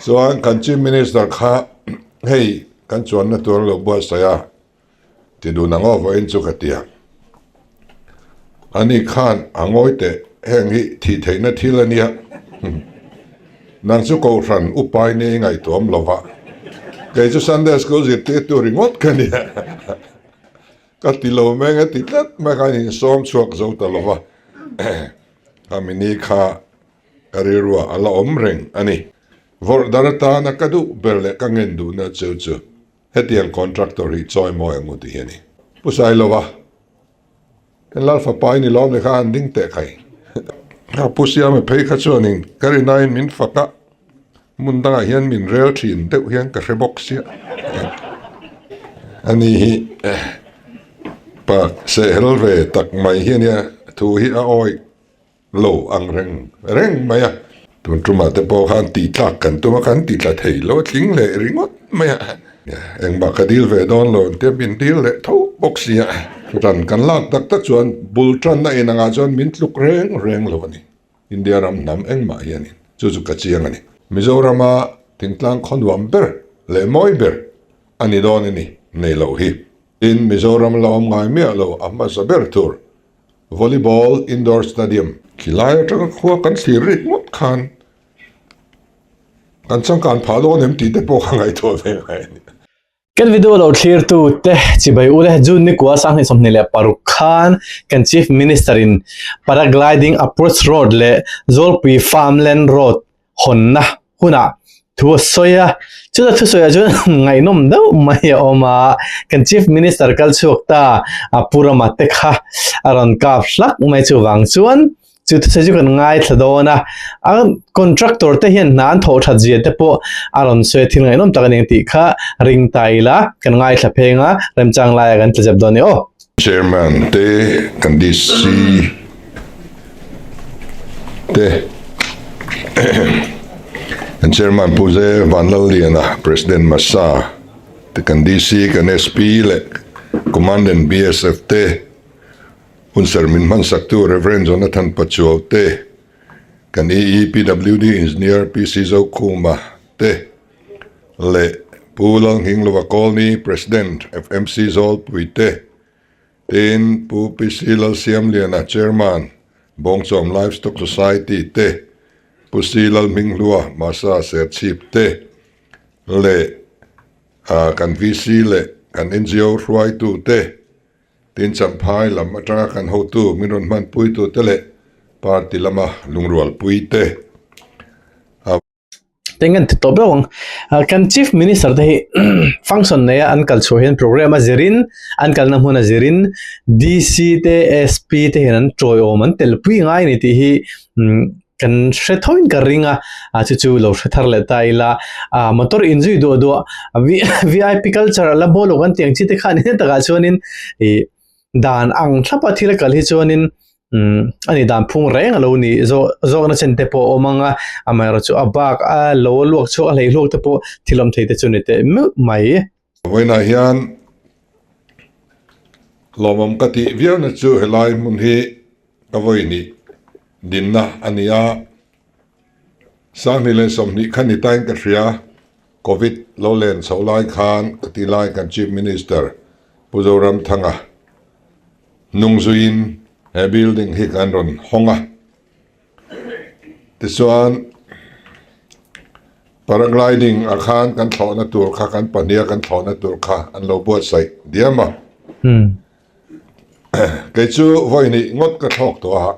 so kan chief minister kha hey kan chuan na tur lo bo saya ti du na ngo in chu khatia ani khan angoi te heng hi thi theina thilania nang chu ko ran upai ne ngai tom lova ke chu sunday school zit te tu ringot kania ka ti lo me nga ti tlat ma ka ni som chuak zo ta lova amini kha arirwa ala omreng ani vor darata na kadu berle kangen du na chu chu hetian contractor hi choi mo engu ti hiani pusai lova kan lal fa pai ni lom le kha anding te khai ha pusia me phei kha chuanin kari nine min faka mundanga hian min rel thin te hian ka rebok sia ani hi pa se helve tak mai hiania thu hi a oi lo ang reng maya tun tuma te po khan ti tlak kan tuma kan ti tla thei lo tling le ringot maya eng ba kadil ve don lo te bin dil le tho boxia ran kan lak tak tak chuan bultran na inanga chuan min tluk reng lo ani india ram nam eng ma hian chu chu ka chiang ani mizorama tingtlang khonwam ber le moi ber ani don ani nei lo hi in mizoram lawm ngai me lo amma saber tour volleyball indoor stadium kilai atang khwa kan sirit mot khan kan changkan phalo nem ti te po khangai tho ve ngai kan video lo clear tu te chibai ule jun ni kwa sang ni somni le paruk khan kan chief minister in paragliding approach road le zolpui farmland road honna huna thu soya chu thu soya chu ngai nom do mai oma kan chief minister kal chuk ta apura mate kha aron kap hlak mai chu wang chuan chu thu ju kan ngai thadona a contractor te hian nan tho tha je te po aron se thil ngai nom tak ani ti kha ring taila kan ngai thla phenga remchang la kan tlajab doni o chairman te kan dc te and chairman puse vanlaliana president massa te kan dc kan sp le commandant bsf te Unsar min man saktu Reverend Jonathan Pachuo te kan EPWD engineer PC Zauh te le pulang hinglova colony president FMC Zol puite ten pu PC Lalsiam liana chairman Bongsom Livestock Society te pusilal minglua masa ser chip te le kan VC le kan NGO ruai tu te tin champhai lam atanga kan ho tu miron man pui tu tele party lama lungrual pui te tengan to bawang kan chief minister de function ne an kal chohen program a zerin an kal na huna zerin dc te sp te hian troi oman tel pui ngai ni ti hi kan hrethoin ka ringa chu chu lo hre le taila motor injui do vip culture la bolo kan tiang chi te khan he ta ga chonin e dan ang thapa thila kal hi chonin ani dan phung reng lo ni zo na chen te po omanga amara chu abak a lo luak chu a lei luak te po thilom thei te chuni te mai voina hian lomam kati viana chu helai mun hi avoini dinna ania sang le somni khani tain ka thria covid lo len solai khan kati lai kan chief minister puzoram thanga nungzuin a building hi kan ron honga tiswan paragliding akhan kan thona tur kha kan pania kan thona tur kha an lo bo sai diama ke chu voini ngot ka thok to ha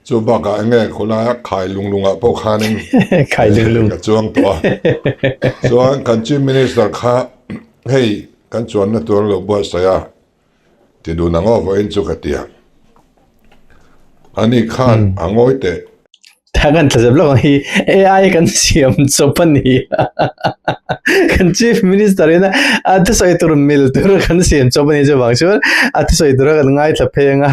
chu baka nge khola khai lunglunga po khaning khai lunglung ka chuang to so kan chief minister kha hey kan chuan na tur lo bo saya ti du na ngo in chu katia ani khan angoi te thagan tlajab lo hi ai kan siam chopani kan chief minister ina at soi tur mil tur kan siam chopani je wang chur at soi tur kan ngai thla phenga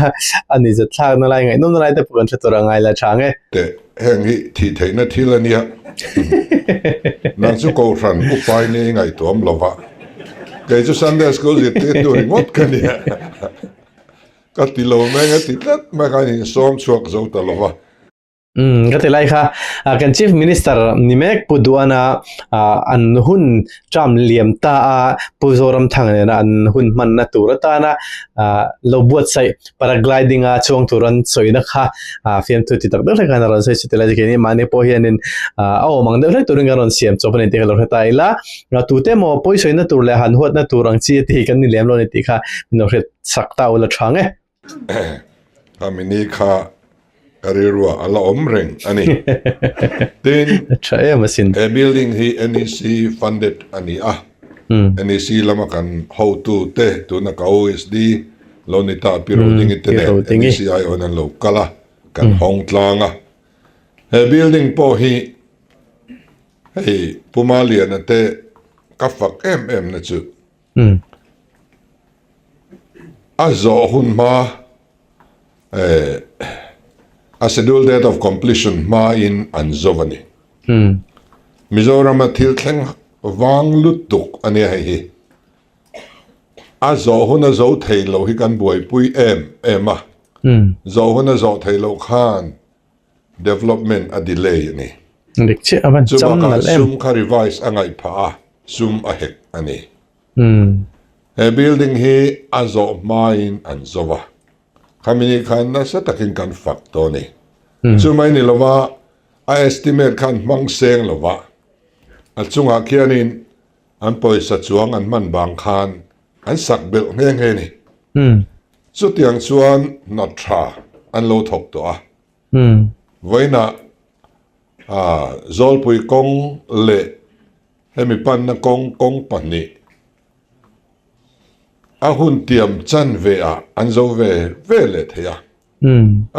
ani je thak na lai ngai nom na lai te pukan thla tur ngai la thange te heng hi thi theina thilania nang chu ko ran upai ne ngai tom lova ke chu sunday school zit te tu ringot kania ka ti lo me nga ti tlat ma ka ni som chuak zo ta lova ก็ที่ไรค่ะกัน Chief Minister นิเมกพูดว่านะอันหุ่นจำเลียมตาผู้โจรมทางเนี่ยนะอันหุ่นมันนะตัวรตานะเราบวชใส่ paragliding ช่วงตุรันสวยนะคะฟิล์มตัวที่ตักเด็กกันรันใส่ชุดอะไรที่นี่มาเนี่ยพอเห็นเอามังเด็กตัวนึงกันรันเสียมจบในที่เราเหตุไละตัวเต็มพอสวยนะตัวเลยหันหัวนะตัวรังซีที่กันนี่เลี้ยมเราในที่ค่ะมันเราเหตุสักตาอุลช่างอามินีค่ะKarirua ala omreng ani tin Chaya masin a building hi NEC funded ani NEC lama kan how to te tu na ka OSD lonita piroding itene NEC ai onan lo kala kan hong tlanga a building po hi hey pumalia na te kafak na chu azo hun ma a scheduled date of completion ma in anzovani Mizoram athil thleng wang lutuk ani hi a zo huna zo thailo hi kan buai pui ema zo huna zo thailo khan development a delay ni dikche aban cham nal sum kha revise angai pha sum a hek ani a building hi a zo ma in anzova Kamini khan na sa takin kan fakto ni. Sumay ni lawa a estimate kan mang seng lawa. At sunga kianin an poy sa chuang an man bang khan an sakbil ngeng ni. So tiang chuan not tra an lo thok to Vai na zol pui kong le hemi pan na kong pan ni. A hun tiam chan ve an zo ve le thea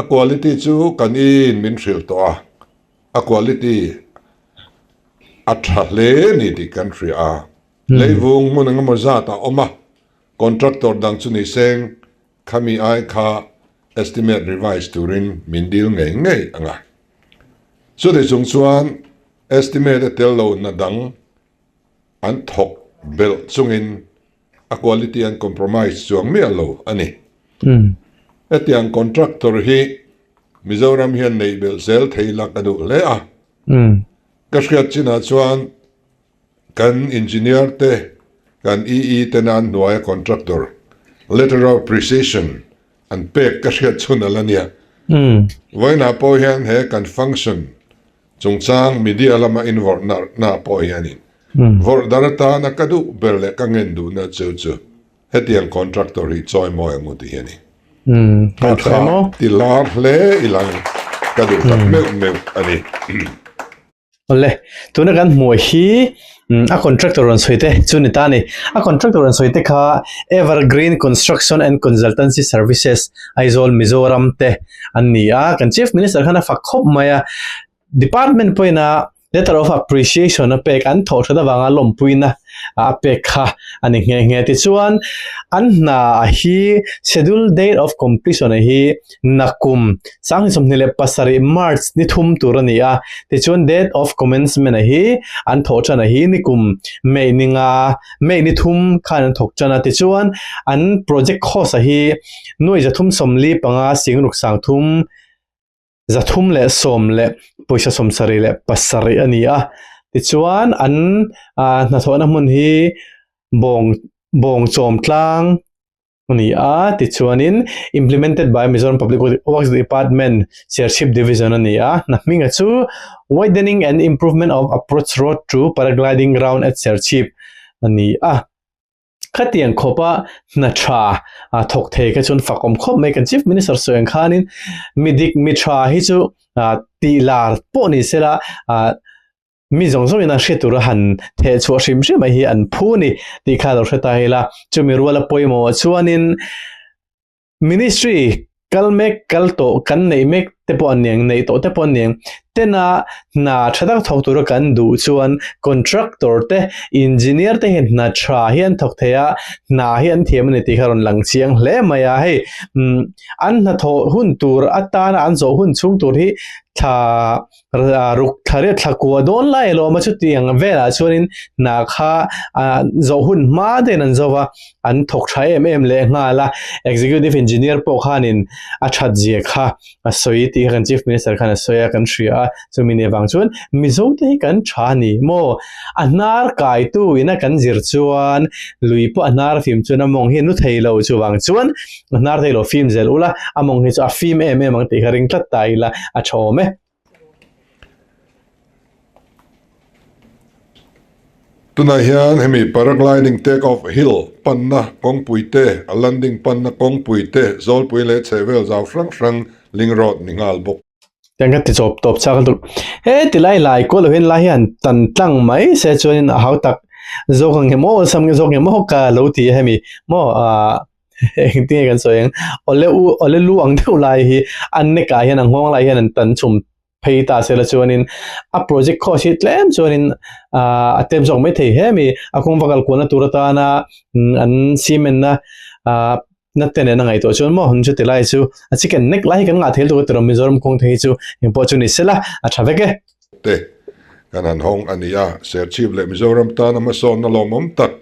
a quality chu kan in min thil to a quality a thale ni di country leivung mun nga mozata oma contractor dang chu ni seng khami ai kha estimate revise to rin min dil ngei anga so de chung chuan estimate tel lo na dang an thok bel chungin a quality and compromise chuang mi alo ani etiang contractor hi Mizoram hian nei bel sel theila kadu le kashriat china chuan kan engineer te kan tenan noya contractor letter of appreciation and pay kashriat chuna lania voina po hian he kan function chungchang media lama involve na po hianin vor darata na kadu berle kangen du na chu hetiang contractor hi choi mo anguti hiani mo tilar le ilang kadu me ani ole tuna kan meuhin a contractor on soite chunita ni a contractor on soite kha Evergreen Construction and Consultancy Services aizol Mizoram te annia kan Chief Minister khana fakhop maya department poina letter of appreciation a pek an tho thada wanga lompuina a pek kha ani nge ti chuan an na hi schedule date of completion hi nakum sang somnile pasari March ni thum turani a ti chuan date of commencement hi an tho chana hi nikum mei ni thum khan thok chana ti chuan an project cost hi noi ja thum somli panga singruk sang thum zathum le som le poisa som sari le pasari ania tichuan an na thona mun hi bong chom tlang ania tichuanin implemented by Mizoram Public Works Department Chairship Division ania na minga chu widening and improvement of approach road to paragliding ground at Chairship ania khatiang khopa na tha thok the ka chun fakom khop me kan Chief Minister soeng khanin midik mitra hi chu tilar po ni sela mi zong zong ina shetura han the chu shim shim hi an phu ni ti kha lo theta hela chumi ruala poimo chuanin ministry kalmek kalto kan nei mek te po anyang nei to te po anyang tena na thatak thok tur kan du chuan contractor te engineer te hin na tha hian thok theya na hian thiam ni ti kharon lang chiang hle maya hei an na tho hun tur atana an zo hun chung tur hi tha ruk thare thakwa don lai lo ma chu tiang vela chuanin na kha zo hun ma den an zowa an thok thai em le nga la executive engineer po khanin a that je kha a soi ti kan chief minister khan a soya kan thria chumini wang chuan mizo te kan tha ni mo anar kai tu ina kan zir chuan lui po anar film chuan among hi nu theilo chu wang chuan anar theilo film zel ula among hi chu a film ang ti haring tlat tai la a thome tuna hian hemi paragliding take off hill panna kongpuite a landing panna kongpuite zolpuile chevel zau frang ling road ningal bok tanga ti chop top chakal tu he tilai lai ko lo hin la hian tan tlang mai se chuan a hau tak zokang he mo sam nge zok nge mo ka lo ti hemi mo eng ti kan so eng ole lu ang theu lai hi an ne ka hian ang hong lai hian an tan chum phei ta se la chuanin a project kho si tlem chuanin atem jong mai thei hemi akong vakal ko na turata na an simen na na tene na ngai to chuan mo hun chu tilai chu a chicken neck lai kan nga thel to tro mizoram kong thei chu opportunity sela a thaveke te kanan hong ania ser chief le mizoram ta na mason na lomom tak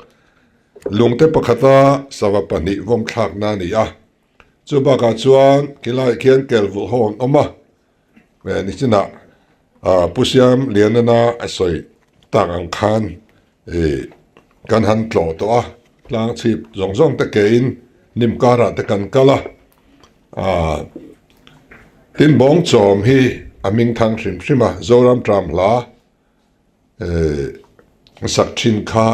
lungte pakhata sawapani vom thak na ni a chu ba ka chuan kilai khian kel vu hon oma ve ni china pusiam lianana asoi tak ang khan kan han tlo to a tlang chip zong te kein nim kara te kan kala tin bong chom hi aming thang shim shima zoram tram la sak chin kha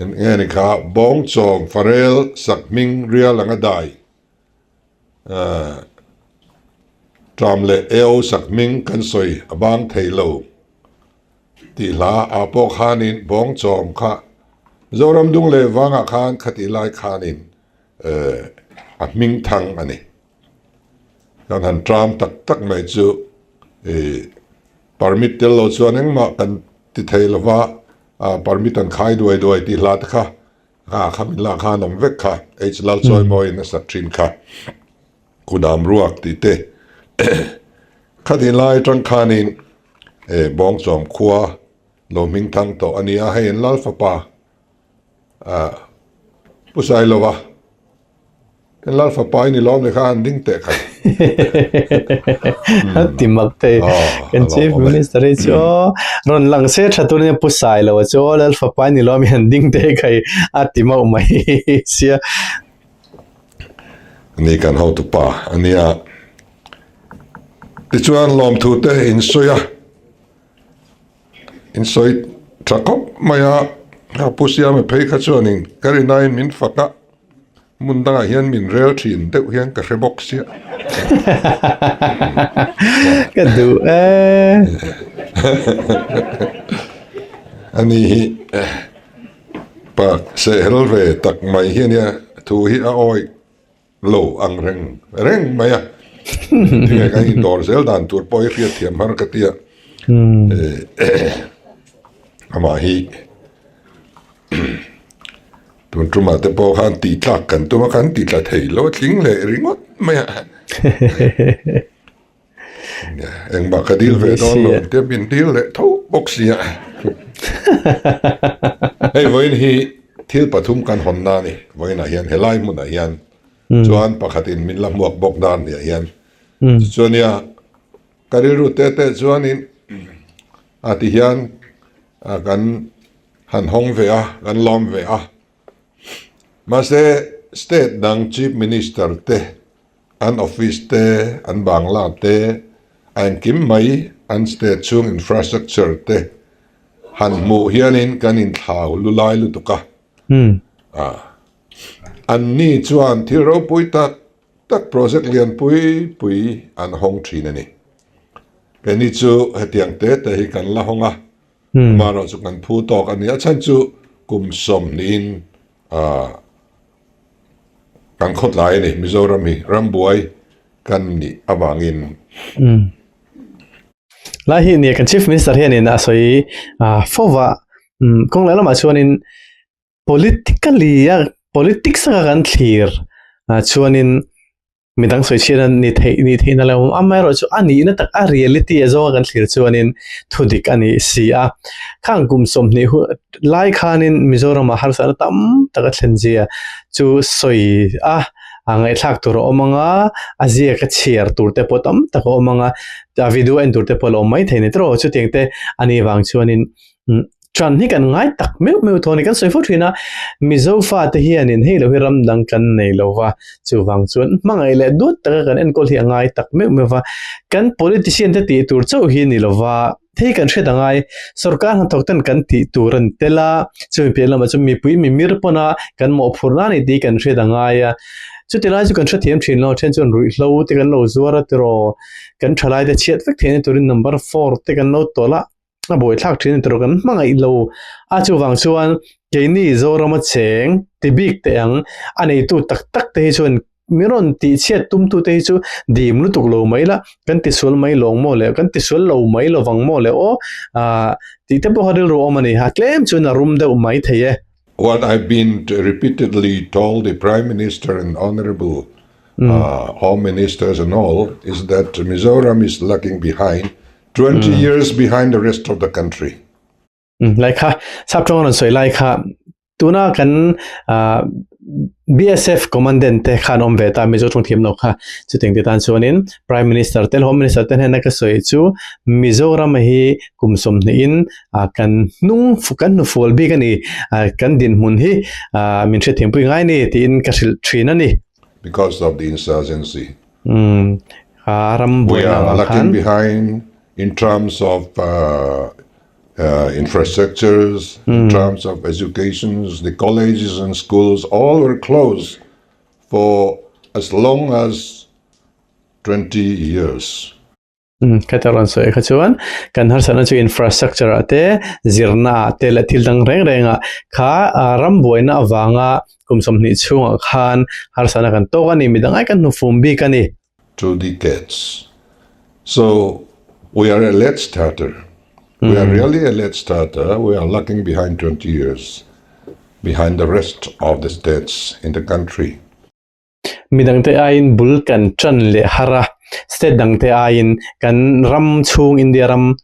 en ngani kha bong chom farel sak ming real anga dai tram le eo sak ming kan soi abang thailo ti la apo khanin bong chom kha zoram dung le wanga khan khati lai khanin a ming thang ani kan han tram tak mai chu permit tel lo chuan engma kan ti theilawa permit an khai duai ti lat kha khamin la kha nom vek kha h lal choi moi na sa trin kha kudam ruak ti te khati lai tang khanin bong chom khua lo ming thang to ania hein lal fa pa pusai lowa en lal fa pa ni lom le khan ding te kha timak te kan chief minister chu ron lang se thatun ne pusai lo chu lal fa pa ni lom han ding te khai atima mai sia ni kan how to pa ania ti chuan lom thu te in soya in soi thakop maya pusia me phei kha chuanin kari nine min faka mundanga hian min rel thin deuh hian ka rebok sia ka du ani hi pa se helve tak mai hian ya thu hi a oi lo ang reng maya tinga ka hi dor zel dan tur poi ria thiam har ka tia ama hi tun truma te po khan ti tlak kan tuma khan ti tla thei lo tling le ringot maya eng ba ka dil ve don lo te bin dil le tho boxia hey voin hi thil pathum kan honna ni voina hian helai mun a hian chuan pakhatin min lam muak bok dan ni hian chuania kariru te chuanin ati hian kan han hong ve a kan lom ve a mase state dang chief minister te an office te an bangla te an kim mai an state chung infrastructure te han mu hianin kan in thlau lu lai lu tuka an ni chuan thiro pui tak project lian pui an hong thin ani kani chu hetiang te hi kan la honga maro chu kan phu tok ani a chan chu kum som nin kan khot lai ni mizoram hi rambuai kan ni awangin lai hi ni kan chief minister hian in asoi fowa kong la ma chuan in politically politics nga kan thlir chuan in midang soi chian ni thei na lo amai ro chu ani na tak a reality azo kan thlir chuan in thudik ani si a khang kum som ni lai khan in Mizoram har sa tam taka thlenjia chu soi a angai thak tur omanga azia ka chiar turte potam taka omanga video en turte pol omai theine tro chu tengte ani wang chuan in tran hi kan ngai tak meu thoni kan soifu thina mizo fa te hian in hei lo hiram dang kan nei lova chu wang chuan mangai le dut ta kan en kol hi ngai tak meu wa kan politician te ti tur chau hi ni lova thei kan thre dangai sarkar han thoktan kan ti turan tela chu pelama chu mi pui mi mir pona kan mo phurna ni ti kan thre dangai chu tilai chu kan thra thiam thin lo then chun rui hlo te kan lo zuara te ro kan thalai te chiat vek thein turin number 4 te kan lo tola a boi thak thin te ro kan mangai lo a chu wang chuan keini zorama cheng ti bik te ang anei tu tak tak te chuan miron ti chiat tum tu te chu dim lu tuk lo mai la kan ti sul mai long mo le kan ti sul lo mai lo wang mo le o ti te bo hadil ro mani ha claim chu na room de mai theye. What I've been repeatedly told the Prime Minister and Honorable Home Ministers and all is that Mizoram is lagging behind, 20 years behind the rest of the country. Like ha, sabtong on soy like ha, tuna kan BSF commandant te khan om ve ta Mizo thong thiam no kha chu teng tan chuanin Prime Minister tel Home Minister ten hena ka soi chu Mizoram hi kumsom ni in kan nung fukan nu fol bi kan ni kan din mun hi min the thiam pui ngai ni tin ka sil thina ni because of the insurgency. Ram We are lagging behind in terms of infrastructures, in terms of educations, the colleges and schools all were closed for as long as 20 years. Kataran so ekhachuan kan har sana chu infrastructure ate zirna te la thil dang reng renga kha ram boina awanga kumsom ni chunga khan har sana kan to ani midang ai kan nu fumbi kani 2 decades. So we are a late starter. We are really a late starter. We are lagging behind 20 years behind the rest of the states in the country. Midang te ain bul kan chan le hara state dang te ain kan ram chung India ram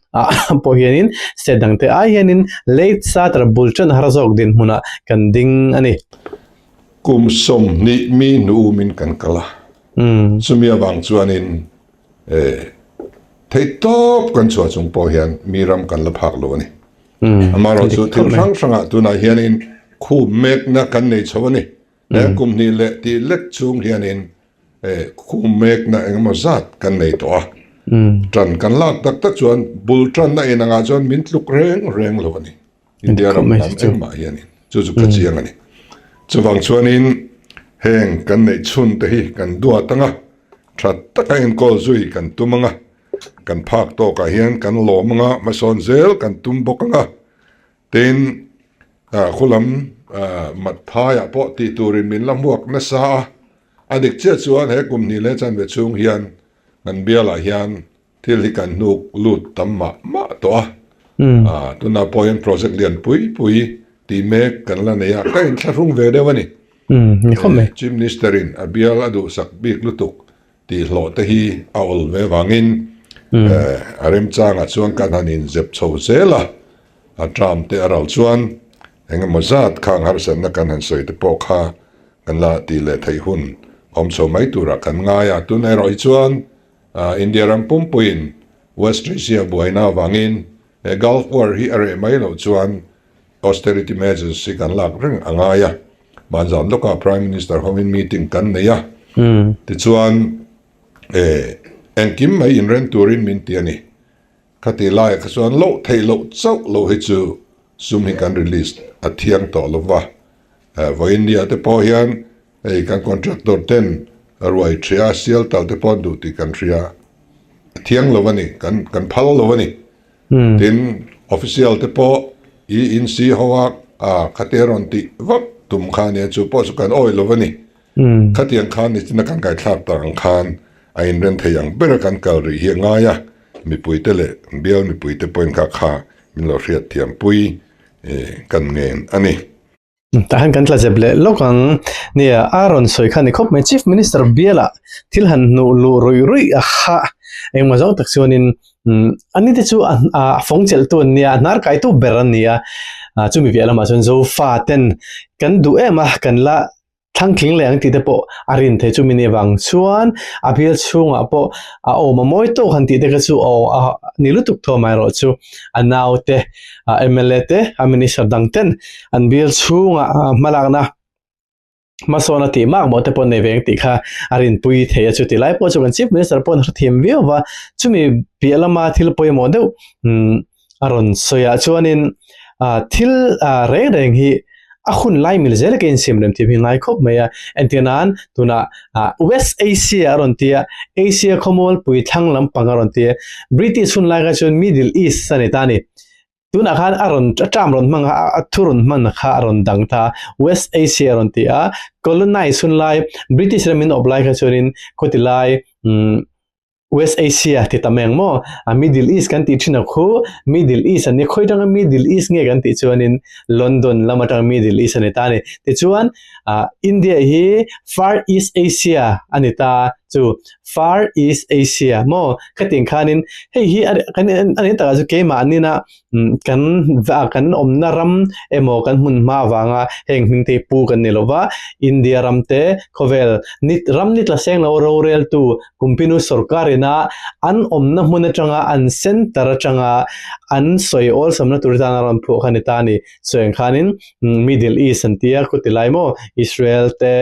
po hianin state dang te ain late starter bul chan hara zok din huna kan ding ani Kum som ni mi nu min kan kala. Sumia bang chuanin thei top kan chua chung po hian miram kan la phak lo ni amaro chu thil rang ranga tuna hianin khu mek na kan nei chawani kum ni le ti lek chung hianin khu mek na engma zat kan nei to a tran kan lak tak tak chuan bul tran na inanga chuan min tluk reng lo ni India ram nam engma hianin chu ka chiang ani chuwang chuanin heng kan nei chun te hi kan dua tanga that taka in kol zui kan tumanga kan phak to ka hian kan lomanga mason zel kan tumbokanga tin khulam mathaya po ti turin min lamuak na sa adik che chuan he kumni le chan ve chung hian kan biala hian thil hi kan nuk lut tamma ma to tuna point project lian pui ti mek kan la neya kain tharung ve dewani ni khome chief ministerin abial adu sak bik lutuk ti hlo te hi aul ve wangin arem changa chuan kan hanin zep chho zela atram te aral chuan engamazat khang harsan na kan han soi te pokha kan la ti le thei hun om so mai tura kan nga ya tu nei roi chuan India ram pumpuin West Asia buaina wangin Gulf War hi are mai lo chuan austerity measures si kan lak reng anga ya manzan loka Prime Minister home meeting kan ne ya ti chuan en kim mai in ren turin min tiani khati lai ka chuan lo thei lo chau lo hi chu sum hi kan release a thiang to lova vo India te po hian kan contractor ten arwai thria sial tal te pon du ti kan thria thiang lovani kan phal lovani tin official te po in si hawa khateron ti vap tum khane chu po su kan oi lovani khatiang khan ni na kan kai thak tang khan ain ren theyang ber kan kal ri hi nga ya mi pui te le bial mi pui te point kha min lo riat thiam pui kan ngen ani tahan kan tla jeble lokang nia aron soi khan ni khop me chief minister biala thilhan nu lu roi roi a kha eng ma zong tak chuanin ani te chu a fongchel tu nia nar kai tu beran nia chu mi biala ma chun zo fa ten kan du ema kan la thang thing leng ti te po arin the chu mini wang chuan a bial chunga po a o ma moi to khan ti te ka chu o nilu tuk tho mai ro chu anaw te MLA te a minister dang ten an bial chunga malak na masona ti mak mo te pon ne veng ti kha arin pui the chu ti lai po chu kan chief minister pon thim view wa chu mi biala ma thil poi mo deu aron soya chuanin thil re reng hi a khun lai mil zel ke sim rem ti ngai khop meya antinan tuna West Asia ron tia Asia khomol pui thang lam pangaron tia British hun lai ga chun Middle East sanitani tuna khan aron tram ron mang thurun man kha aron dang tha West Asia ron tia colonize hun lai British remin oblai ga chunin khotilai West Asia ti tameng mo Middle East kan ti china khu Middle East ani khoi tang Middle East nge kan ti chuanin London lamatang Middle East ani ta ni ti chuan India hi Far East Asia ani ta chu Far East Asia mo khating khanin hei hi ani ta chu ke ma ani na kan omna ram emo kan mun ma wanga heng ming te pu kan ni lova India ram te khovel nit ram nit la seng lo ro rel tu kumpinu sarkar na an omna hmuna changa an center changa an soi all samna turtana ram phu khanitani soeng khanin Middle East antia kutilai mo Israel te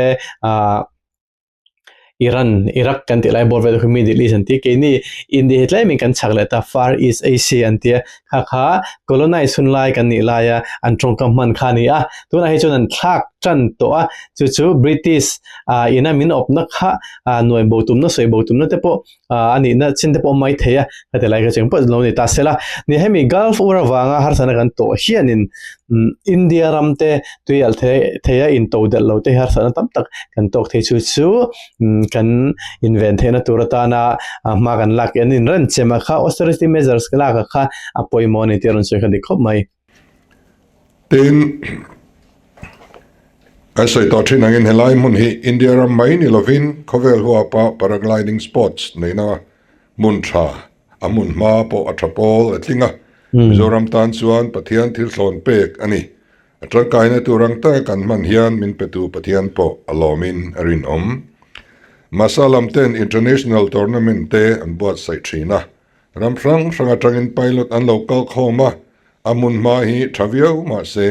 Iran Iraq kan ti lai bor ve khu Middle East anti ke ni India hetlai min kan chagle ta Far East Asia antia kha colonize sun lai kan ni la ya an trong kam man khani a tuna he chon an thak chan to a chu British ina min op na kha noi botum na soi botum na te po ani na chin te po mai theya ka te lai ka cheng po lo ni ta sela ni hemi Gulf ura wanga har sana kan to hianin India ramte tuial theya in to del lo te har sana tam tak kan tok the chu kan invent hena turatana ma kan lak in ran chema kha austerity measures kala kha apoi monitor on so kan dikhop mai tin asai to thin angin helai mun hi India ram mai ni lovin khovel huwa pa paragliding spots neina mun tha amun ma po atrapol atlinga Mizoram tan chuan pathian thil thlon pek ani atangkai na turang ta kan man hian min petu pathian po alomin arin masalam ten international tournament te an buat sai thina ramfrang sanga tangin pilot an local khoma amun ma hi thavio ma se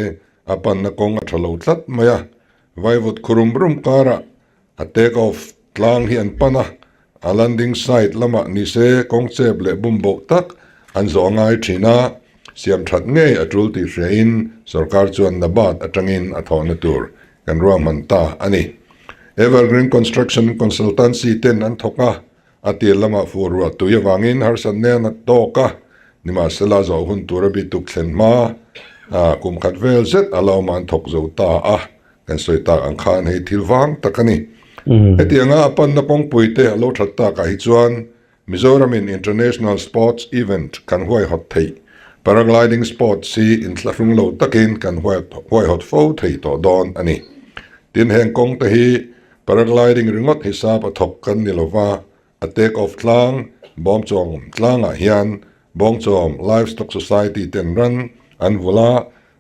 apan na kong athalo tlat maya vaivut kurumrum kara a take off tlang hi an pana a landing site lama ni se kong chep le bumbo tak an zongai thina siam that nge atul ti rein sarkar chuan nabat atangin athona tur kan ro man ta ani Evergreen Construction Consultancy ten an thoka ati lama furwa tu yawangin har sanne na toka nima sela zauh hun turabi tuk thlen ma kum khatvel zet alaw man thok zo ta kan soi ta ang khan hei thilwang takani etianga apan na kong puite alo thatta ka hi chuan Mizoram in International Sports Event kan huai hot thei paragliding sport si in thlafung lo takin kan huai hot fo thei to don ani tin heng kong te hi paragliding ringot hisab athok kan nilova a take off tlang bom chom tlanga hian bong chom livestock society ten ran an vula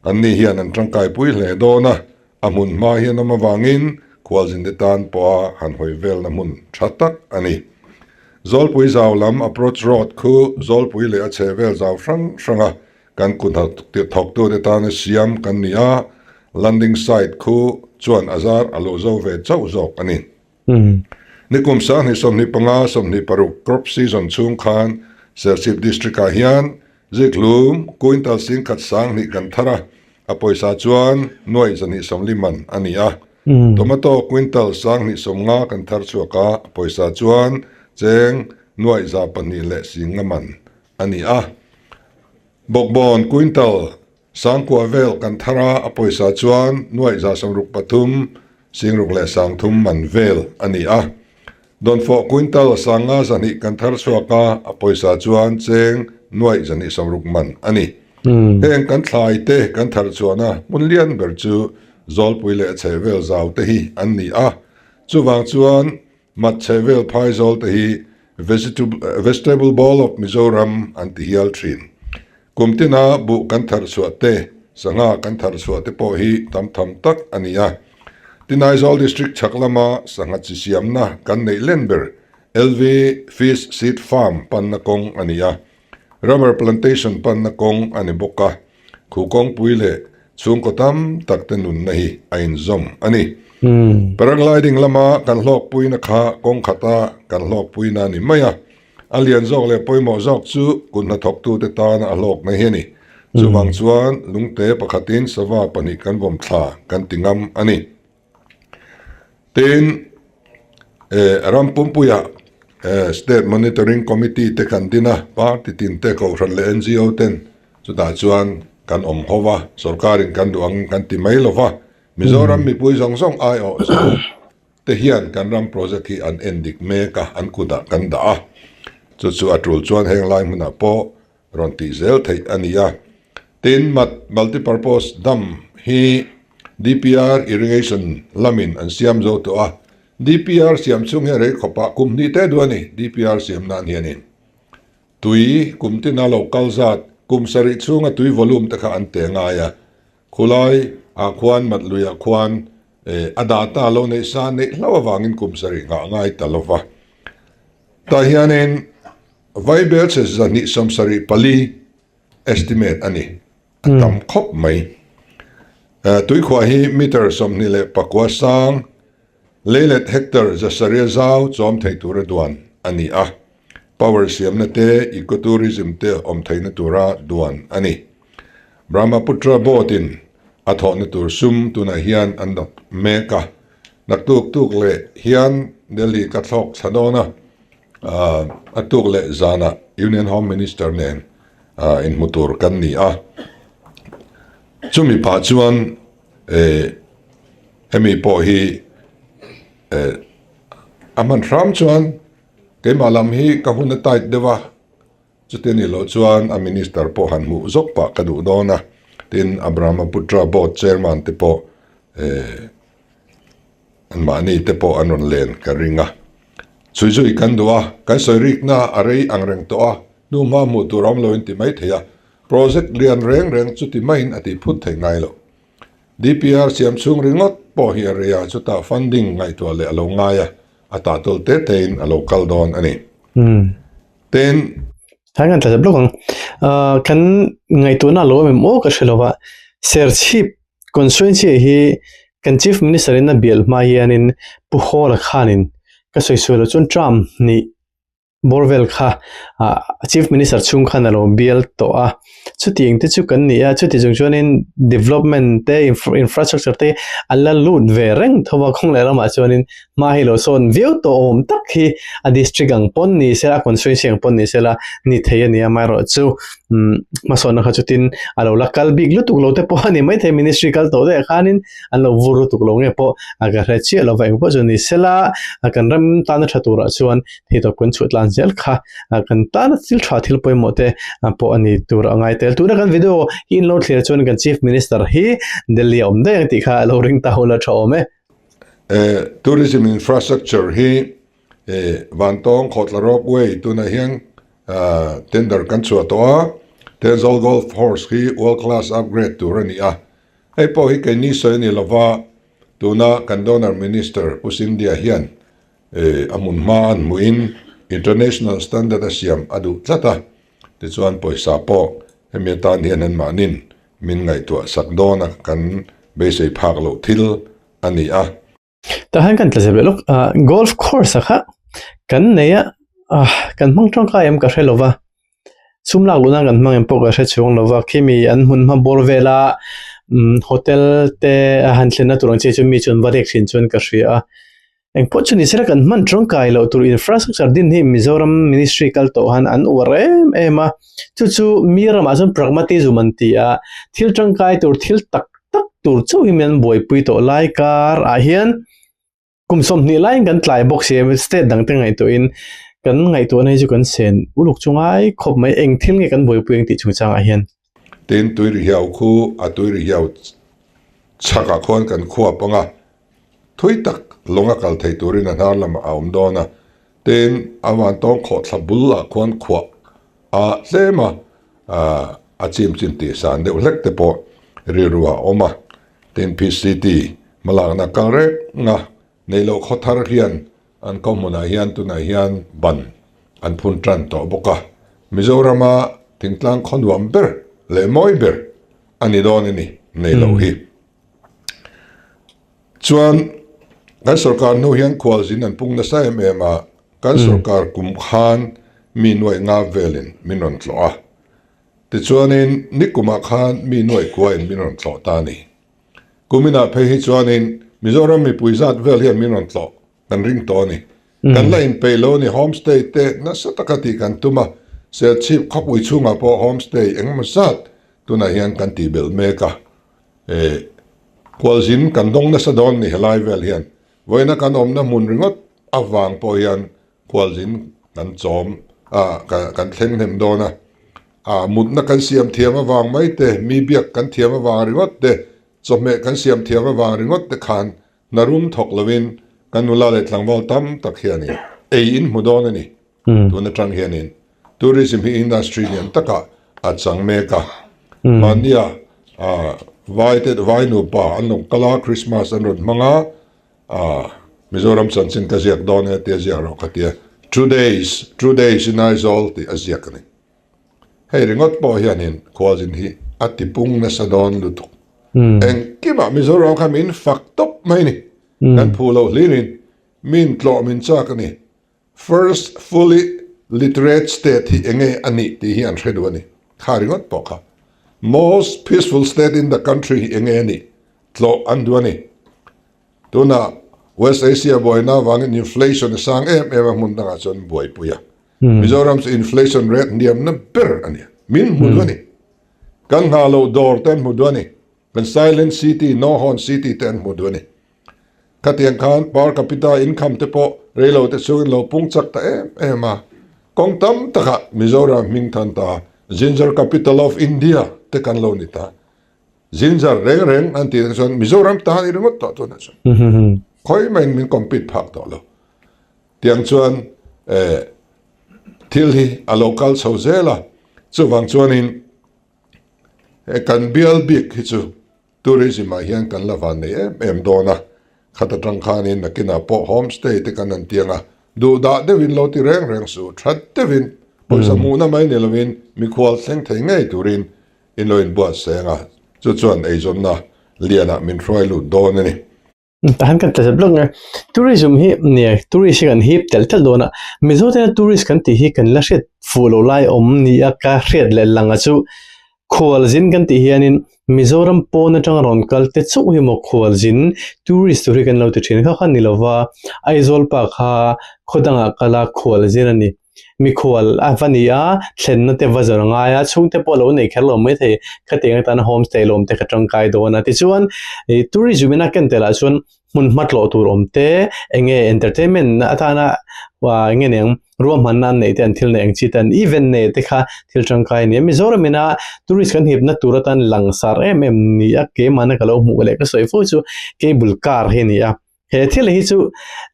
anni hian an tangkai pui hle dona amun ma hian amawangin kwalzin de tan po han hoivel na mun thatak ani zolpui zaulam approach road khu zolpui le a chevel zau franga kan kun thok tu de tan siam kan nia landing site khu chuan azar alo zo ve chau zok ani nikum sa ni som ni panga som ni paru crop season chung khan Serchip district a hian ziklum kuintal sing khat sang ni kan thara a poisa chuan noi zani som liman ania tomato quintal sang ni som nga kan thar chuaka poisa chuan cheng noi za pani le singaman ania bokbon quintal sangkwa vel kan thara a poisa chuan nuai za samruk pathum singruk le sangthum man vel ani don fo quintal sanga zani kan thar suaka a poisa chuan cheng nuai zani samruk man ani heng kan thlai te kan thar chuana munlian ber chu zol puile chevel zau te hi an ni a chuwang chuan mat chevel phai zol te hi vegetable bowl of Mizoram an ti hial thin kumtina bu kan thar suate sanga kan thar suate po hi tam tham tak ania Tinai district chaklama sanga chisiamna kan nei lenber LV Fish Seed Farm pannakong ania rubber plantation pannakong ani boka khukong puile chungkotam taktenun nahi ain zom ani paragliding lama kan hlok puina kha kong khata kan hlok puina ni maya alian zok le poimo zok chu kunna thok tu te ta na hlok na heni chuwang chuan lungte pakhatin sawa pani kan vom thla kan tingam ani ten rampumpuya state monitoring committee te kan dina party tin te ko ran le NGO ten chuta chuan kan hova sarkarin kan duang kan ti mailova Mizoram mi pui zong zong ai o te hian kan ram project hi an endik me ka an kuda kan da chu atul chuan heng lai muna po ron ti zel thei ania tin mat multipurpose dam hi DPR irrigation lamin an siam zo to a DPR siam chung he re khopa kum ni te duani DPR siam nan hianin tui kum tina local zat kum sari chunga tui volume ta kha an te nga ya khulai a khwan mat luya khwan adata lo nei sa nei lawa wangin kum sari nga ngai talova ta hianin viable se zani som sari pali estimate ani tam khop mai tui khwa hi meter som ni le pakwa sang leilet hectare za saria zau chom thei tur duan ani a power siam na te ecotourism te om thei na tura duan ani brahmaputra botin atho na tur sum tuna hian andap meka naktuk tuk le hian delhi ka thlok chadona atuk le zana union home minister ne in mutur kan ni a chumi pa chuan hemi po hi aman ram chuan ke malam hi ka hun tait dewa chuteni lo chuan a minister po han mu zok pa ka du dona tin Brahmaputra board chairman te po an mani te po anon len ka ringa chuizui kan duwa kan soirik na arei angreng to a nu ma mu turam lo inti mai theya project lian reng chuti main ati phut thei ngai lo DPR siam chung ringot po hi area chuta funding ngai to le alo ngaya ata tol te tein alo kaldon ani ten Hangan ta blok kan ngai tu na lo mem o ka shelowa ser chip constituency hi kan chief minister in na bial ma hianin pu hol khanin ka soisulo chun tram ni borvel kha chief minister chung khan alo bial to a chuting te chu kan ni a chuti jong chuanin development te infrastructure te alla lut ve reng thowa khong le rama chuanin ma hi lo son view to om tak hi a district ang pon ni sela constituency ang pon ni sela ni theya ni ma ro chu ma son kha chutin alo lakal big lu tuk lo te po ani mai the ministry kal to de khanin an lo vuru tuk lo nge po aga re chi lo vai po chuni sela kan ram tan thatura chuan hi to kun chutlan zel kha kan tan sil tha thil poi mo te po ani tur angai tel tur kan video in lo thler chuan kan chief minister hi delhi om de ti kha lo ring ta hola thome tourism infrastructure hi vantong khotlarop way tuna hian tender kan chu to a tenzol golf course hi world class upgrade turani a ei po hi ke ni so ni lova tuna kan donor minister pusindia hian amun man muin international standard asiam adu tlata te chuan poisa po hemitan hian an manin min ngai to sakdona kan besei phak lo thil ani a ta han kan tlase lok golf course kha kan neya kan mang tong ka em ka helova sumlak luna kan mang em po ka chung lova khimi an hun ma borvela hotel te han thlena turang che chumi chun varek sin chun ka ria eng po chuni sera kan man tong kai lo tur infrastructure din hi Mizoram ministry kal to han an urem ema chu miram azon pragmatism antia thil tong kai tur thil tak tur chu himen boy pui to lai kar a hian kum som ni lai kan tlai box se state dang te ngai to in kan ngai to nei chu kan sen uluk chungai khop mai eng thil nge kan boi pueng ti chung chang a hian tin tuir hiau khu a tuir hiau chaka khon kan khuwa panga thui tak longa kal thei turin an har lama aum dona ten awan tong kho thabul a khon khwa a sema a chim chin ti san de lek te po ri ruwa oma ten pct malang na kare nga nei lo kho thar hian an komuna hian tu na hian ban an phun tran to boka mizorama tingtlang khonwam ber le moi ber ani don ni nei lo hi chuan kan sarkar no hian khwal zin an pung na sai me ma kan sarkar kum khan mi noi nga velin minon tlo a ti chuanin nikuma khan mi noi kuain minon tlo ta ni kumina phe hi chuanin mizoram mi puizat vel hian minon tlo kan ring to ni kan lain pe lo ni homestay te na satakati kan tuma se chip khapui chunga po homestay engma sat tuna hian kan ti bel meka kwalzin kan dong na sa don ni helai vel hian voina kan om na mun ringot awang po hian kwalzin kan chom kan thleng hem dona mut na kan siam thiam awang mai te mi biak kan thiam awang ringot te chome kan siam thiam awang ringot te khan narum thok lovin kan nula le tlangwal tam tak hiani in mudon ani tuna tang hianin tourism hi industry nian taka achang meka mania vai nu pa anong kala Christmas anron manga Mizoram sansin kaziak done te ziaro khatia 2 days in Aizol ti aziak ni hei ringot po hianin kwalzin hi atipung na sa don lutuk en kiba Mizoram kamin faktop mai ni kan pulo lirin min tlo min chak ni first fully literate state hi enge ani ti hi an thredwani kharingot po kha most peaceful state in the country hi enge ani tlo andwani tuna West Asia boy na wangin inflation sang mun nga chon boy puya Mizoram's inflation rate niam na ber ani min mudwani kan halo dor ten mudwani kan silent city no hon city ten mudwani katiang khan per capita income te po relo te sugin lo pungchak ta ema kong tam taka Mizoram ming than ta ginger capital of India te kan lo ni ta ginger reng anti son Mizoram ta ni ringot to na son khoi main min compete phak to lo tiang chuan thil hi a local sozela chu wang chuan in kan bial bik hi chu tourism a hian kan lawan nei em dona khata tang khan in nakina po homestay te kan an tianga du da devin lo ti reng su that devin poisa mu na mai ne lovin mi khwal thleng thei ngai turin in loin bua senga chu chuan ei zon na liana min roi lu don ni tahan kan tla blog nga tourism hi ne tourist kan hip tel dona mizote tourist kan ti hi kan la shet fulo lai om ni aka hret le langa chu khol zin kan ti hianin Mizoram po na tang ron kal te chu hi mo khol zin tourist ri kan lo te thin kha khan ni lova Aizol pa kha khodanga kala khol zin ani mi khol avania thlen na te wazar nga ya chung te polo nei khelo mai the khateng tan homestay lom te khatang kai do na ti chuan tourism na kan te la chuan mun matlo tur om te enge entertainment na atana wa enge neng ruam hanan nei ten thil ne engchi tan event ne te kha thil tang kai ne Mizoram ina tourist kan hip na turatan langsar ni a ke mana kalo mu le ka soifo chu cable car he ni a he thil hi chu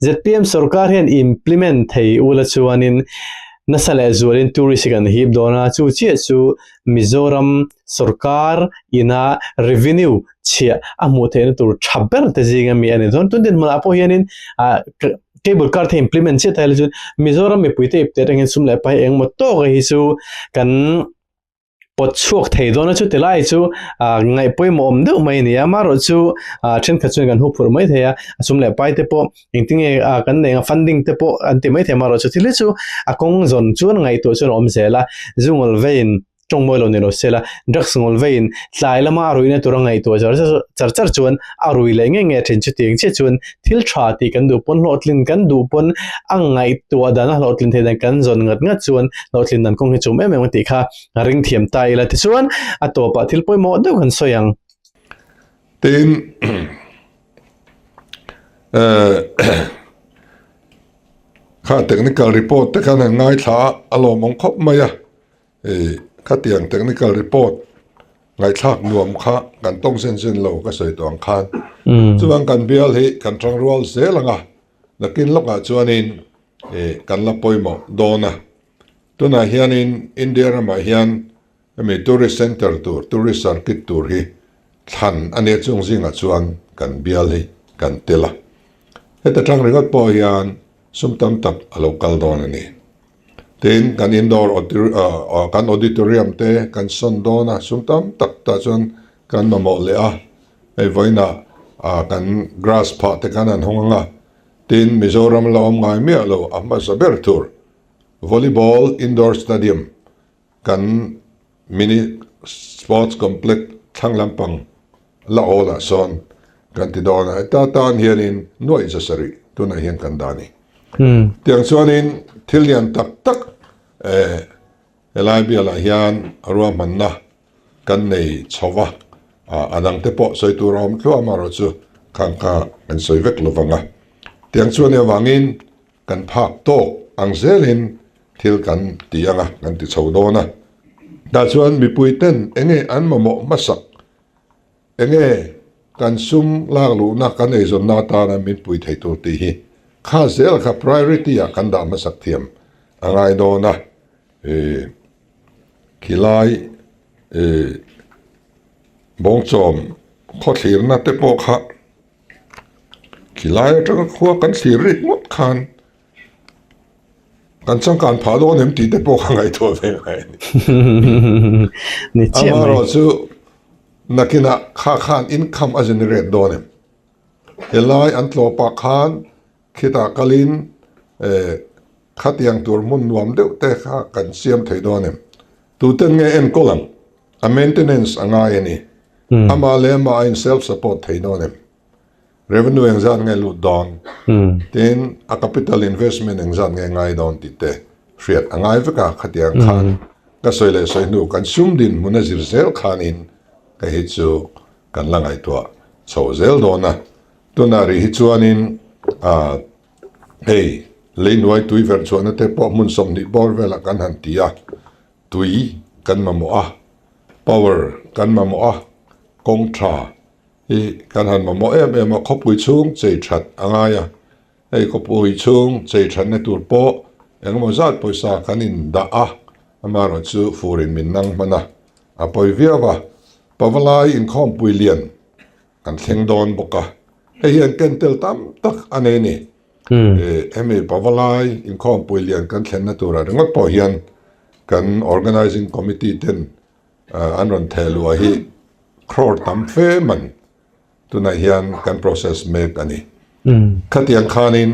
ZPM sarkar hen implement thei ula chuanin nasale zualin tourist kan hip dona chu chu Mizoram sarkar ina revenue chia amu the tur thaber te jinga mi ani don tundin ma apo hianin cable car the implement che thai chu Mizoram me puite te rengin sumle pai eng mo to ga hi chu kan pot chuak thei dona chu telai chu ngai poi mom de mai ni amaro chu chen kha chun kan hu phur mai theya sumle pai te po engting kan ne funding te po anti mai the maro chu thile chu akong zon chuan ngai to chun om zela zungol vein trong moi lo ne lo sela drugs ngol vein tlai lama ruina turangai to char chuan arui le nge thin chu ting che chuan thil tha ti kan du pon lotlin kan du pon angai to dana lotlin the dan kan zon ngat chuan lotlin nan kong chum em ti kha ring thiam tai la ti chuan atopa thil poi mo de kan soyang tin ค่า technical report แต่กันง่ายช้าอารมณ์มองครบไหมอ่ะค่าเตียง technical report ง่ายชากนวมค่ากันต้องเส้นเราก็ใส่ตัวอังคารส่วนกันเบียร์ที่กันทางรัวเสียละไงนักกินลูกอ่ะชวนนินกันละปอยหมดโดนนะตัวน่ะเฮียนินอินเดียมาเฮียนมีทัวริสต์เซ็นเตอร์ตัวทัวริสต์เซอร์กิตตัวที่ทันอันนี้จงสิ่งอ่ะชวนกันเบียร์ที่กันเตละแต่ทางเรื่องก็ปอยยันสมตำตับโลกาลโดนนี่ทีนกันอินดอร์กันออดิทอรียมเตกันซอนโดนะสมตำตับตาจนกันมาหมดเลยไอ้ไว้น่ะกันกราสพาเตกันนั่นหงงทีนมิโซรัมเราอมง่ายเมียเราอัมบาสเบอร์ทัวร์วอลเลย์บอลอินดอร์สตาเดียมกันมินิสปอร์ตคอมเพล็กซ์ทั้งลำพังละโอละซอนกันติดอนะตาตานเฮียนินน้อยจะสริตัวน่ะเฮียนกันดานี่เตียงส่วนนินทิลยันตักลายเบียละเฮียนรวมมันนะกันในชาวะอันนั้นเตปอสอยตัวรอมคือว่ามารู้สึกข้างกันสอยเวกลวังเตียงส่วนเนี่ยวางินกันพักโตอังเซลินทิลกันตียงกันติชาวโดนะแต่ส่วนมีปุยเต้นอันมาหมกมาสักกันซุ่มลากลูนักกันจนนาตานะมีปุยไทยตัวตีข้าเสียกับ priority กันดามาสักเทียมอะไรโดนะขีไลบงจอมข้อสีนะเตปอกขีไลจะก็ขัวกันสีริงดคันกันสังการผาโดนเห็นตีเตปอกไงตัวเป็นไงนี่เชี่ยไหมนักกินะข้าขานอินคัมอันเจเนเรตโดนเฮลัยอันโลปาขานคิดากลินขัดยังตัวมุนวมเดือดแต่ข้ากันเสียมไทยโดนตัวเต็งเงินก็ลังmaintenance ง่ายนี่มาเลมา in self support ไทยโดนrevenue ยังจัดเงินลุดดอนทีนcapital investment ยังจัดเงินง่ายดอนติดเตะเสียดง่ายฟิกขัดยังขานก็สวยเลยสวยนูกันซุ่มดินมุนจิรเซลขานินก็ฮิตซูกันละไงตัวโซเซลโดนตัวนารีฮิตซูอานินเฮ้ยเล่นไว้ตุยเวอร์ชวลนั่นแต่พอมุนสมนิบอลเวลากันหันตีตุยกันมาโมpower กันมาโมกงทรากันหันมาโมมาขบปุยชุ่งใจชัดอะไรขบปุยชุ่งใจชัดในตัวโปยังมาจัดปุยสากันินดามาเราจูฟูรินมินนังมันปุยเวียว่าปวลายอินข้อมปุยเลียนกันเข่งโดนบกเฮียนกันเตลตัมตักอันนี้มีปวลายอินข้อมปุยเลียนกันเข่งนัตัวเรื่องพอเฮียนกัน organizing committee เต็นอันรันเทลัวฮีครอดตั้มเฟมันตัวนายเฮียนกัน process เมกอันนี้ขัดยังขานิน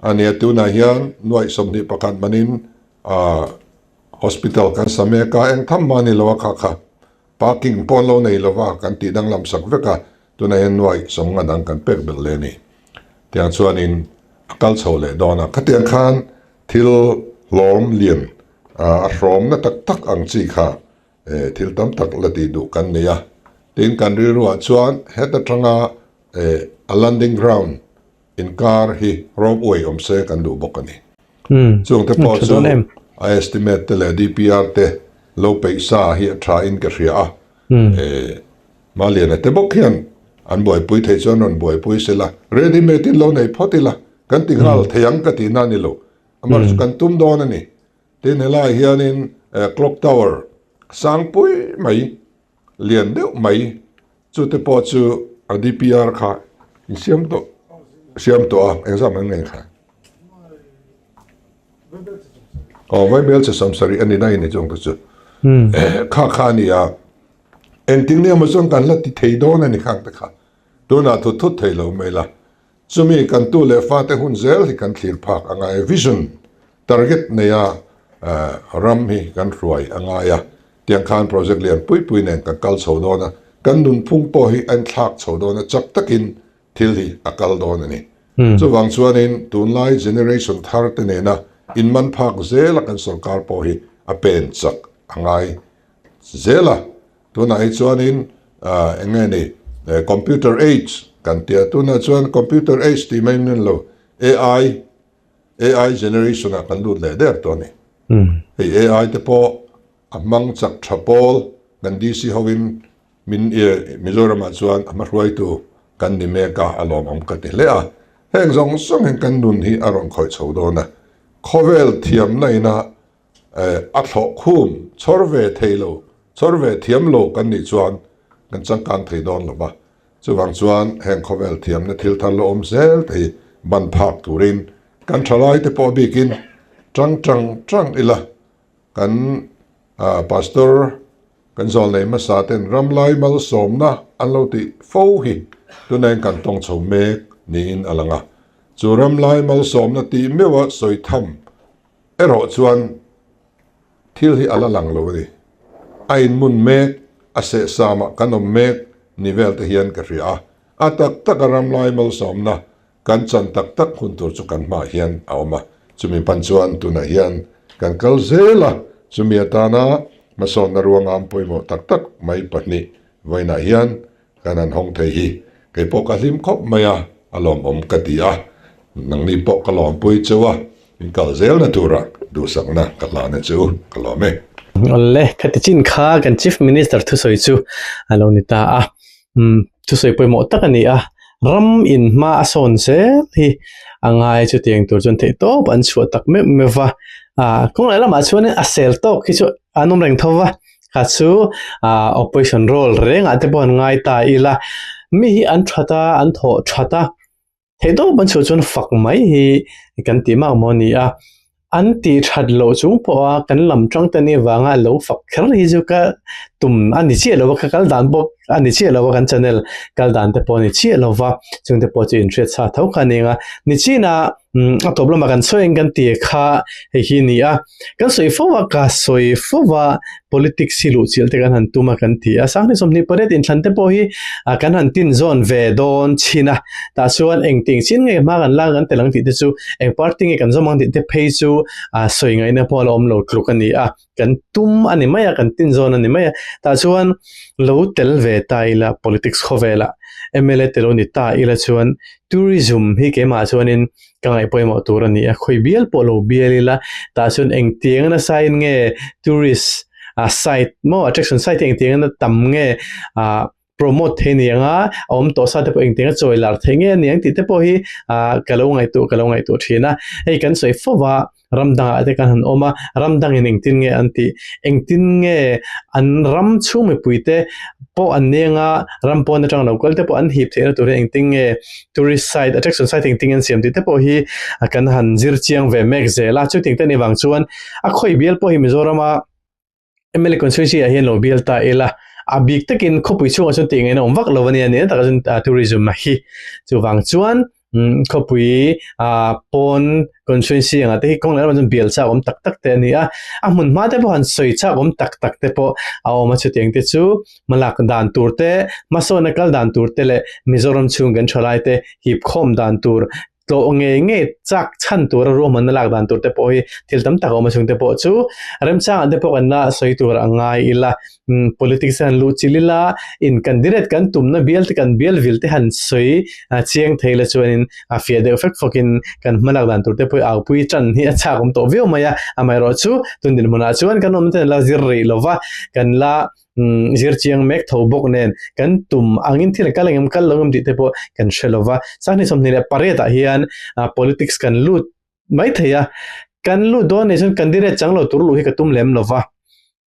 อันนี้ตัวนายเฮียนหน่วยสมนิปกันมันินhospital กันสมัยก็เองทำมานี่ละว่าค่ะ parking ปอนโลในละว่ากันตีดังลำสักเวกตัวนายเฮียนหน่วยสมงานดังกันเป็กเบลเลนี่ที่อันส่วนนินกัลโซเลดอนะขัดยังขานทิลล้อมเลียนรอมนั่นตักอังจีค่ะทิลตั้มตักละตีดูกันเนี่ยทีนกันรีรัวชวนเฮตตรังlanding ground in car ฮีรอบอวยเสกันดูบกันนี่ช่วงที่พอช่วงestimate เลย DPR เตโลเปซ่าฮีทราอินกระเสียมาเลียนเตบอกเฮียนอันบ่อยปุยเทชนนบ่อยปุยเสละ ready made โลในพอดีละกันติงหัลเทียงกันตีนั่นนี่โลมาสุกันตุ้มโดนนี่ทีนี้ละเฮียนินclock tower สังปุยไม่เลียนเดียวไม่จุดที่พอจูDPR ค่ะเสียมตัวเอ็งซ้ำเองค่ะไว้เบลจะสมสริอันนี้ได้ในจงตัวจุดข้านี่เอ็งทิ้งเนี่ยมาส่งกันละที่เทโดนนี่ข้างตะค่ะตัวน่าทุดเทโลไม่ละจะมีกันตัวเลฟ้าแต่หุ่นเซลที่กันคลีร์พักอะไรวิชั่น target เนี่ยรัมฮีกันรวยอะไรเตียงคานโปรเจกต์เลียนปุยเนี่ยกันกัลโซโดนะกันดุนพุ่งโปฮีอันทักโซโดนะจับตะกินทิลฮีกัลโดนนี่จะวางส่วนนี้ตุนไลเจเนอเรชั่นทาร์ตเนี่ยนะอินมันพักเซลกันสังการโปฮีเป็นจักอะไรเซลตัวไหนส่วนนี้เงี้ยนี่คอมพิวเตอร์เอจ kan tia tu na chuan computer age ti mai nen lo AI generation a kan lut le der to ni hei AI te po amang chak thapol kan DC howin min Mizoram a chuan ama hruai tu kan ni me ka alom am ka ti le a heng zong song hen kan nun hi arong khoi chho do na khovel thiam nai na a tho khum chorve theilo chorve thiam lo kan ni chuan kan chang kan thei don lo ba chuwang chuan heng khovel thiam na thil thal lo om zel thei ban phak turin kan thalai te po bikin trang ila kan pastor kan zol nei ma sa ten ramlai mal som na an lo ti fo hi tunen kan tong chho mek ni in alanga chu ramlai mal som na ti mewa soi tham ero chuan thil hi ala lang lo ni ain mun mek ase sama kanom mek nivel te hian ka ria atak tak ramlai mal som na kan chan tak hun tur chu kan ma hian a oma chumi panchuan tu na hian kan kal zela chumi atana mason na ruangam poimo tak mai pahni vaina hian kanan hong thei hi ke po ka lim khop maya alom om katia nang ni po kalom pui chuwa in kal zel na tura du sakna kalana chu kalome ole khatichin kha kan chief minister thusoi chu alonita thu soi poimo takani ram in ma ason se hi angai chu tiang tur chon thei to ban chu tak me wa kong la ma chuan a sel to khi chu anum reng thowa kha chu operation role reng ate bon ngai ta ila mi hi an thata an tho thata thei to ban chu chon fak mai hi kan ti ma moni an ti that lo chung po kan lam tang tani wanga lo fak khar hi ju ka tum ani che lo ka kal dan bo ani che lo kan channel kal dan te po ni che lo wa chung te po chi interest sa thau khaninga ni china a problem kan soeng kan ti kha hi ni kan soi fo wa ka soi fo wa politics silu chil te kan han tuma kan ti sang ni som ni paret in than te po hi kan han tin zone ve don china ta chuan eng ting chin nge ma kan la kan telang ti te chu eng party nge kan zomang ti te phei chu soi ngai na pol om lo kluk ani kan tum ani maya kan tin zone ani maya ta chuan lo tel ve ta ila politics khovela MLA telo ni ta ila chuan tourism hi ke ma chuan in kangai poimo tur ani khoi bial polo bialila ta chuan eng tiang na sign nge tourist site mo attraction site eng tiang na tam nge promote theni anga om to sa te po eng tinga choilar thenge niang ti te po hi kalongai tu thina ei kan soi fowa ramdang ate kan han oma ramdang in engtin nge anti engtin nge an ram chu me puite po annenga rampo na tang local te po an hip thena tur engting nge tourist site attraction site engting an siam ti te po hi kan han zir chiang ve mek zela chu ting te ni wang chuan a khoi bial po hi Mizorama MLA constituency a hian lo bial ta ela abik takin khopui chunga chun tingai na omwak lovani ani ta chun tourism ma hi chu wang chuan khopui pon constituency anga te kong la chun bial cha om tak te ani a mun ma te po han soi cha om tak te po a oma chu ting te chu malak dan tur te maso nakal dan tur te le Mizoram chung gan thalai te hip khom dan tur to nge chak chan tur ro man lak dan tur te po hi thil tam tak oma chung te po chu rem cha ande po kan la soi tur angai ila politics an lu chilila in candidate kan tumna bial te kan bial vil te han soi chiang theila chuanin a fia de effect fokin kan malak dan tur te po au pui chan hi acha kom to veo maya amai ro chu tundin mona chuan kan om te la zir rei lova kan la zir chiang mek tho bok nen kan tum angin thil kalengam kal longam ti te po kan shelova sani somni le pareta hian politics kan lut mai theya kan lu donation candidate changlo turlu hi ka tum lem lova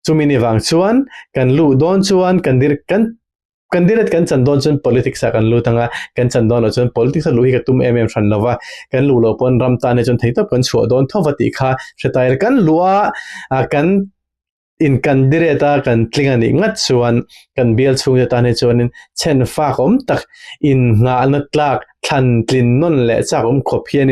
chumini wang chuan kan lu don chuan candidate kan chandon chun politics kan lu tanga kan chandon lo chun politics lu hi ka tum than lova kan lu lo pon ram ta ne chun theitop kan chuo don thowati kha shetair kan lua kan in candidate kan tlingani ngat chuan kan bial chung ta ne chuan in chen fa kom tak in nga na tlak than tlin non le cha kom khopian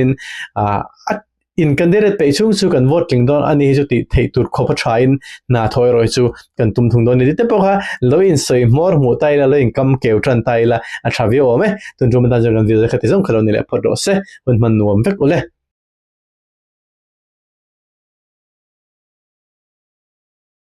in candidate pe chung chu kan vote ling don ani chu ti thei tur khopa thain na thoi roi chu kan tum thung don ni te po kha lo in soi mor mu tai la lo in kam keu tran tai la a thavi ome tun rum da jagan vi khati jong khalo ni le photo se un man nuam vek ule